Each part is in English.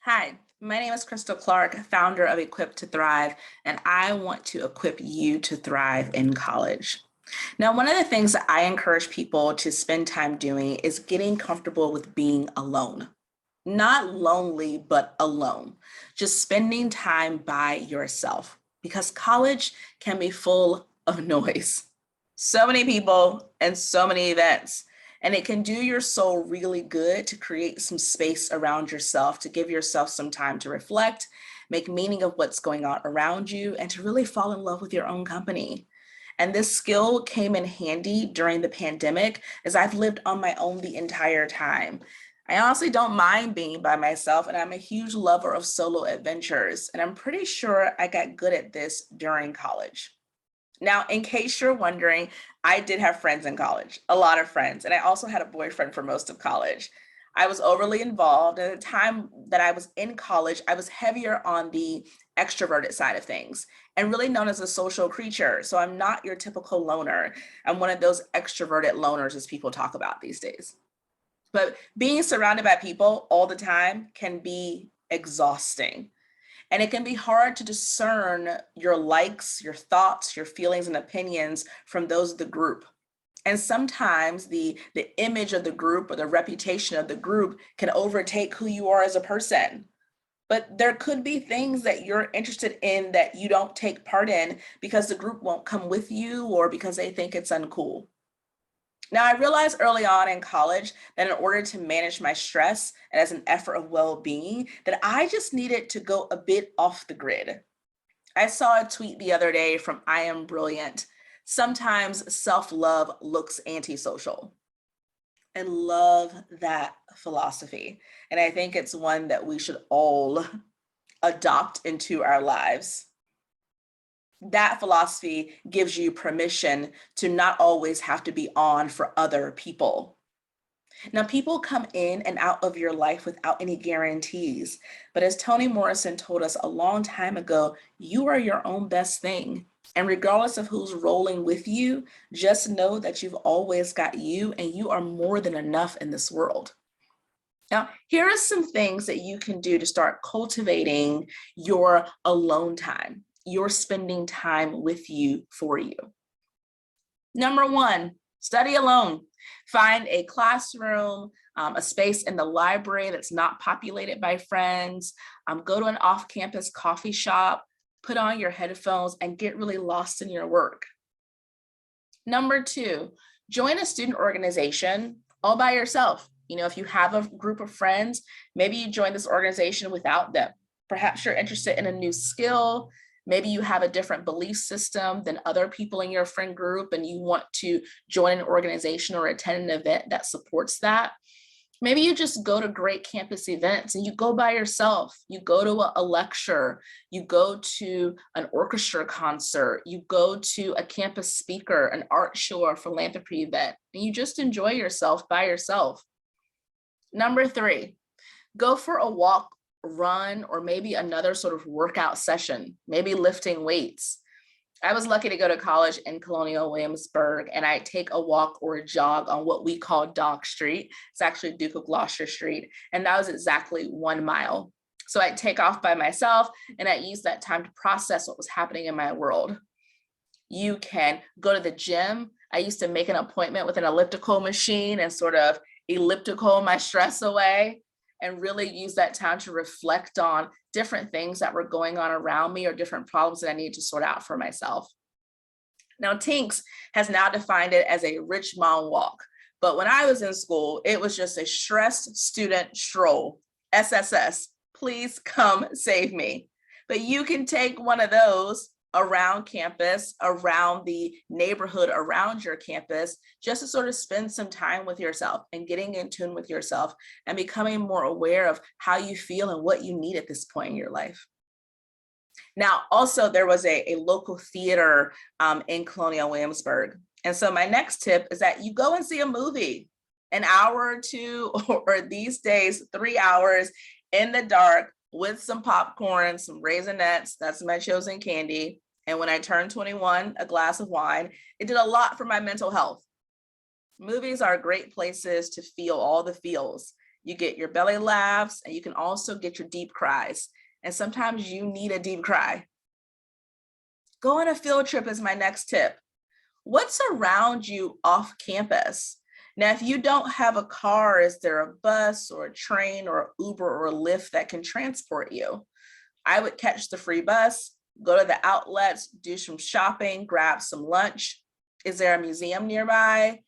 Hi, my name is Crystal Clark, founder of Equipped to Thrive, and I want to equip you to thrive in college. Now, one of the things that I encourage people to spend time doing is getting comfortable with being alone. Not lonely, but alone. Just spending time by yourself because college can be full of noise. So many people and so many events. And it can do your soul really good to create some space around yourself, to give yourself some time to reflect, make meaning of what's going on around you, and to really fall in love with your own company. And this skill came in handy during the pandemic as I've lived on my own the entire time. I honestly don't mind being by myself, and I'm a huge lover of solo adventures. And I'm pretty sure I got good at this during college. Now, in case you're wondering, I did have friends in college, a lot of friends, and I also had a boyfriend for most of college. I was overly involved. At the time that I was in college, I was heavier on the extroverted side of things and really known as a social creature. So I'm not your typical loner. I'm one of those extroverted loners, as people talk about these days. But being surrounded by people all the time can be exhausting. And it can be hard to discern your likes, your thoughts, your feelings, and opinions from those of the group. And sometimes the image of the group or the reputation of the group can overtake who you are as a person. But there could be things that you're interested in that you don't take part in because the group won't come with you or because they think it's uncool. Now, I realized early on in college that in order to manage my stress and as an effort of well-being, that I just needed to go a bit off the grid. I saw a tweet the other day from I Am Brilliant. Sometimes self-love looks antisocial. I love that philosophy. And I think it's one that we should all adopt into our lives. That philosophy gives you permission to not always have to be on for other people. Now, people come in and out of your life without any guarantees. But as Toni Morrison told us a long time ago, you are your own best thing. And regardless of who's rolling with you, just know that you've always got you and you are more than enough in this world. Now, here are some things that you can do to start cultivating your alone time, your spending time with you for you. Number one, study alone. Find a classroom, a space in the library that's not populated by friends. Go to an off-campus coffee shop, put on your headphones, and get really lost in your work. Number two, join a student organization all by yourself. You know, if you have a group of friends, maybe you join this organization without them. Perhaps you're interested in a new skill. Maybe you have a different belief system than other people in your friend group and you want to join an organization or attend an event that supports that. Maybe you just go to great campus events and you go by yourself. You go to a lecture, you go to an orchestra concert, you go to a campus speaker, an art show or philanthropy event, and you just enjoy yourself by yourself. Number three, go for a walk, run, or maybe another sort of workout session, maybe lifting weights. I was lucky to go to college in Colonial Williamsburg, and I take a walk or a jog on what we call Dog Street. It's actually Duke of Gloucester Street, and that was exactly 1 mile. So I'd take off by myself, and I used that time to process what was happening in my world. You can go to the gym. I used to make an appointment with an elliptical machine and sort of elliptical my stress away and really use that time to reflect on different things that were going on around me or different problems that I needed to sort out for myself. Now, Tinks has now defined it as a rich mom walk. But when I was in school, it was just a stressed student stroll, SSS, please come save me. But you can take one of those around campus, around the neighborhood, around your campus, just to sort of spend some time with yourself and getting in tune with yourself and becoming more aware of how you feel and what you need at this point in your life. Now, also there was a local theater in Colonial Williamsburg. And so my next tip is that you go and see a movie, an hour or two, or these days, 3 hours in the dark with some popcorn, some Raisinets, that's my chosen candy. And when I turned 21, a glass of wine. It did a lot for my mental health. Movies are great places to feel all the feels. You get your belly laughs, and you can also get your deep cries. And sometimes you need a deep cry. Go on a field trip is my next tip. What's around you off campus? Now, if you don't have a car, is there a bus or a train or Uber or a Lyft that can transport you? I would catch the free bus, go to the outlets, do some shopping, grab some lunch. Is there a museum nearby?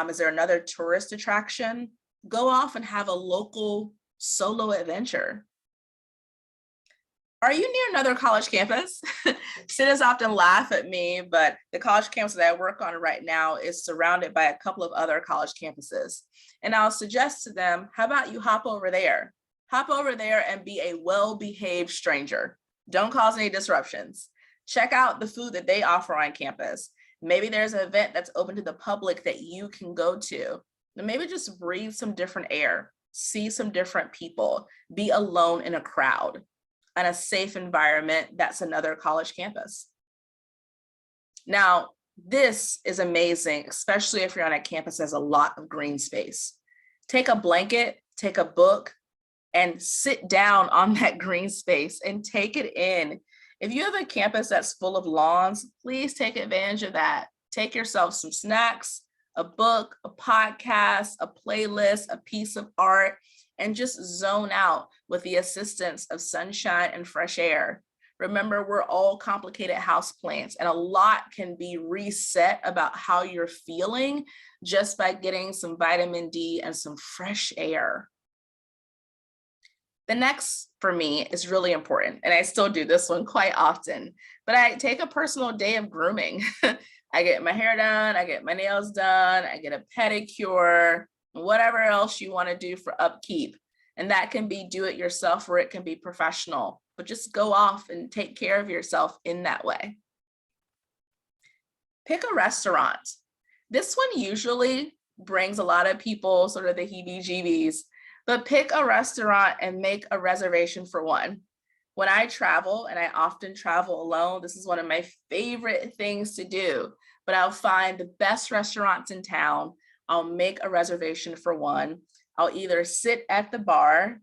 Is there another tourist attraction? Go off and have a local solo adventure. Are you near another college campus? Students often laugh at me, but the college campus that I work on right now is surrounded by a couple of other college campuses. And I'll suggest to them, how about you hop over there? Hop over there and be a well-behaved stranger. Don't cause any disruptions. Check out the food that they offer on campus. Maybe there's an event that's open to the public that you can go to. And maybe just breathe some different air, see some different people, be alone in a crowd. And a safe environment, that's another college campus. Now, this is amazing, especially if you're on a campus that has a lot of green space. Take a blanket, take a book, and sit down on that green space and take it in. If you have a campus that's full of lawns, please take advantage of that. Take yourself some snacks, a book, a podcast, a playlist, a piece of art, and just zone out with the assistance of sunshine and fresh air. Remember, we're all complicated houseplants, and a lot can be reset about how you're feeling just by getting some vitamin D and some fresh air. The next for me is really important, and I still do this one quite often, but I take a personal day of grooming. I get my hair done, I get my nails done, I get a pedicure, whatever else you want to do for upkeep. And that can be do it yourself or it can be professional, but just go off and take care of yourself in that way. Pick a restaurant. This one usually brings a lot of people sort of the heebie-jeebies, but pick a restaurant and make a reservation for one. When I travel, and I often travel alone, this is one of my favorite things to do, but I'll find the best restaurants in town. I'll make a reservation for one. I'll either sit at the bar,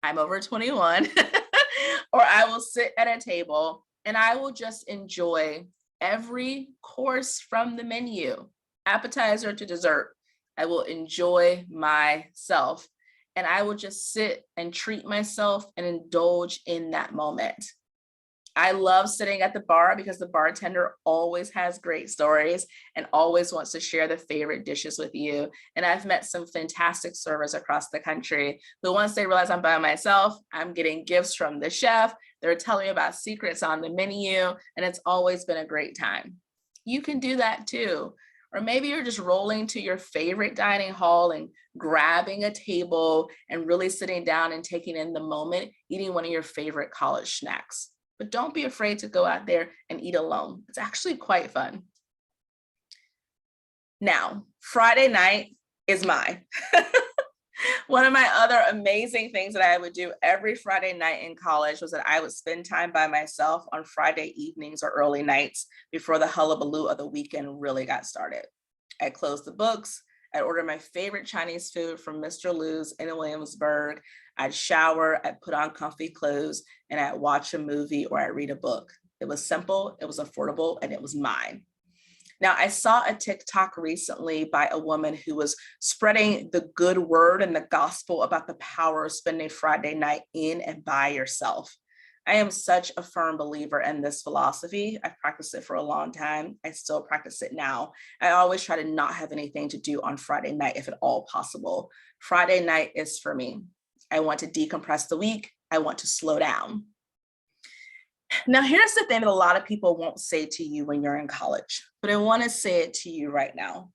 I'm over 21, or I will sit at a table and I will just enjoy every course from the menu, appetizer to dessert. I will enjoy myself and I will just sit and treat myself and indulge in that moment. I love sitting at the bar because the bartender always has great stories and always wants to share the favorite dishes with you. And I've met some fantastic servers across the country who once they realize I'm by myself, I'm getting gifts from the chef. They're telling me about secrets on the menu, and it's always been a great time. You can do that too. Or maybe you're just rolling to your favorite dining hall and grabbing a table and really sitting down and taking in the moment, eating one of your favorite college snacks. But don't be afraid to go out there and eat alone. It's actually quite fun. Now, Friday night is mine. One of my other amazing things that I would do every Friday night in college was that I would spend time by myself on Friday evenings or early nights before the hullabaloo of the weekend really got started. I'd close the books, I'd order my favorite Chinese food from Mr. Lou's in Williamsburg, I'd shower, I'd put on comfy clothes, and I'd watch a movie or I'd read a book. It was simple, it was affordable, and it was mine. Now, I saw a TikTok recently by a woman who was spreading the good word and the gospel about the power of spending Friday night in and by yourself. I am such a firm believer in this philosophy. I've practiced it for a long time. I still practice it now. I always try to not have anything to do on Friday night if at all possible. Friday night is for me. I want to decompress the week. I want to slow down. Now, here's the thing that a lot of people won't say to you when you're in college, but I want to say it to you right now.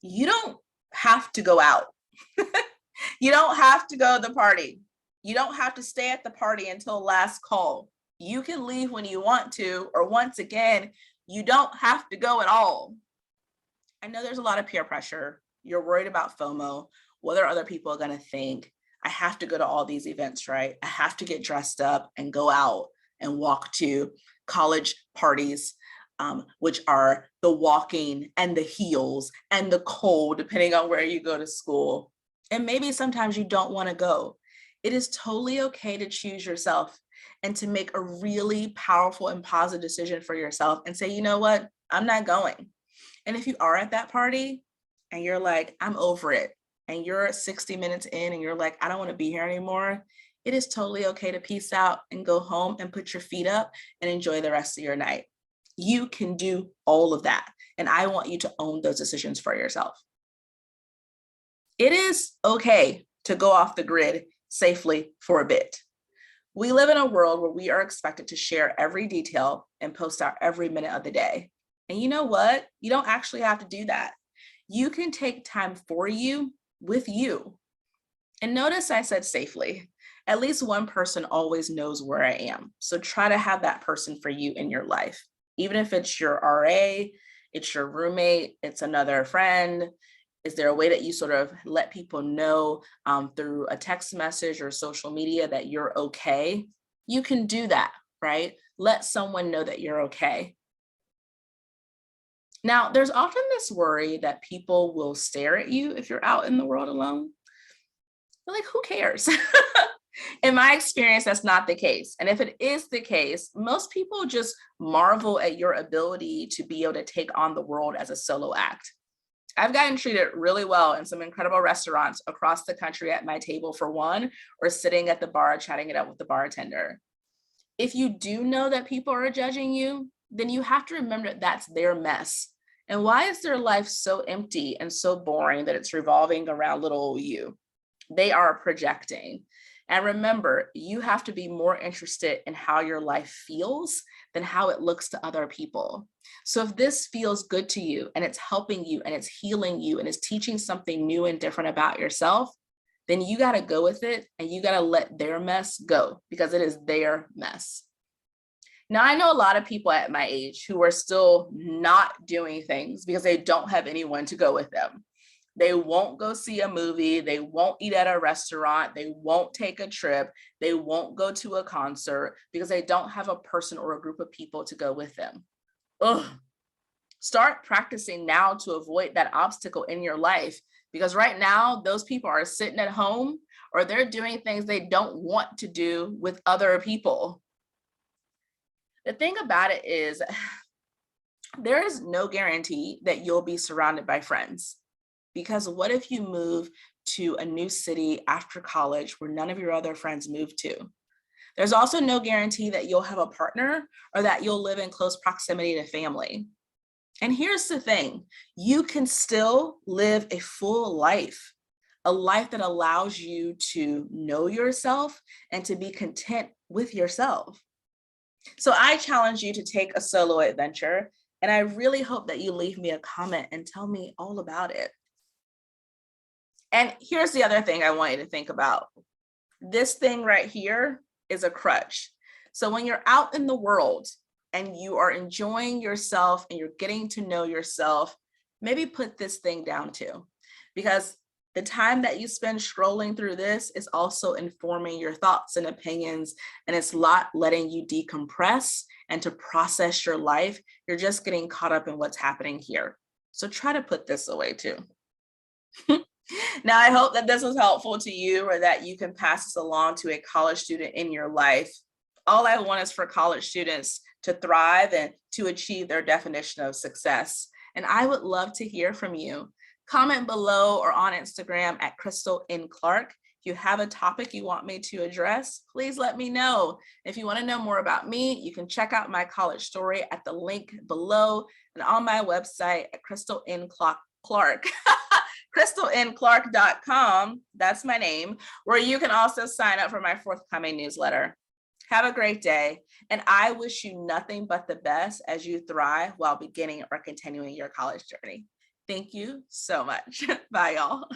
You don't have to go out. You don't have to go to the party. You don't have to stay at the party until last call. You can leave when you want to, or once again, you don't have to go at all. I know there's a lot of peer pressure. You're worried about FOMO. What are other people going to think? I have to go to all these events, right? I have to get dressed up and go out and walk to college parties, which are the walking and the heels and the cold, depending on where you go to school. And maybe sometimes you don't want to go. It is totally okay to choose yourself and to make a really powerful and positive decision for yourself and say, you know what, I'm not going. And if you are at that party and you're like, I'm over it, and you're 60 minutes in and you're like, I don't want to be here anymore, it is totally okay to peace out and go home and put your feet up and enjoy the rest of your night. You can do all of that. And I want you to own those decisions for yourself. It is okay to go off the grid safely for a bit. We live in a world where we are expected to share every detail and post out every minute of the day. And you know what? You don't actually have to do that. You can take time for you with you. And notice I said safely. At least one person always knows where I am. So try to have that person for you in your life. Even if it's your RA, it's your roommate, it's another friend. Is there a way that you sort of let people know through a text message or social media that you're okay? You can do that, right? Let someone know that you're okay. Now, there's often this worry that people will stare at you if you're out in the world alone. You're like, who cares? In my experience, that's not the case. And if it is the case, most people just marvel at your ability to be able to take on the world as a solo act. I've gotten treated really well in some incredible restaurants across the country at my table for one, or sitting at the bar chatting it up with the bartender. If you do know that people are judging you, then you have to remember that that's their mess. And why is their life so empty and so boring that it's revolving around little old you? They are projecting. And remember, you have to be more interested in how your life feels than how it looks to other people. So if this feels good to you and it's helping you and it's healing you and it's teaching something new and different about yourself, then you got to go with it and you got to let their mess go because it is their mess. Now, I know a lot of people at my age who are still not doing things because they don't have anyone to go with them. They won't go see a movie. They won't eat at a restaurant. They won't take a trip. They won't go to a concert because they don't have a person or a group of people to go with them. Ugh. Start practicing now to avoid that obstacle in your life, because right now those people are sitting at home or they're doing things they don't want to do with other people. The thing about it is there is no guarantee that you'll be surrounded by friends. Because what if you move to a new city after college where none of your other friends moved to? There's also no guarantee that you'll have a partner or that you'll live in close proximity to family. And here's the thing, you can still live a full life, a life that allows you to know yourself and to be content with yourself. So I challenge you to take a solo adventure, and I really hope that you leave me a comment and tell me all about it. And here's the other thing I want you to think about. This thing right here is a crutch. So when you're out in the world and you are enjoying yourself and you're getting to know yourself, maybe put this thing down too, because the time that you spend scrolling through this is also informing your thoughts and opinions, and it's letting you decompress and to process your life. You're just getting caught up in what's happening here. So try to put this away too. Now, I hope that this was helpful to you or that you can pass this along to a college student in your life. All I want is for college students to thrive and to achieve their definition of success. And I would love to hear from you. Comment below or on Instagram at Crystal N. Clark. If you have a topic you want me to address, please let me know. If you want to know more about me, you can check out my college story at the link below and on my website at Crystal N. Clark. crystalnclark.com, that's my name, where you can also sign up for my forthcoming newsletter. Have a great day, and I wish you nothing but the best as you thrive while beginning or continuing your college journey. Thank you so much. Bye, y'all.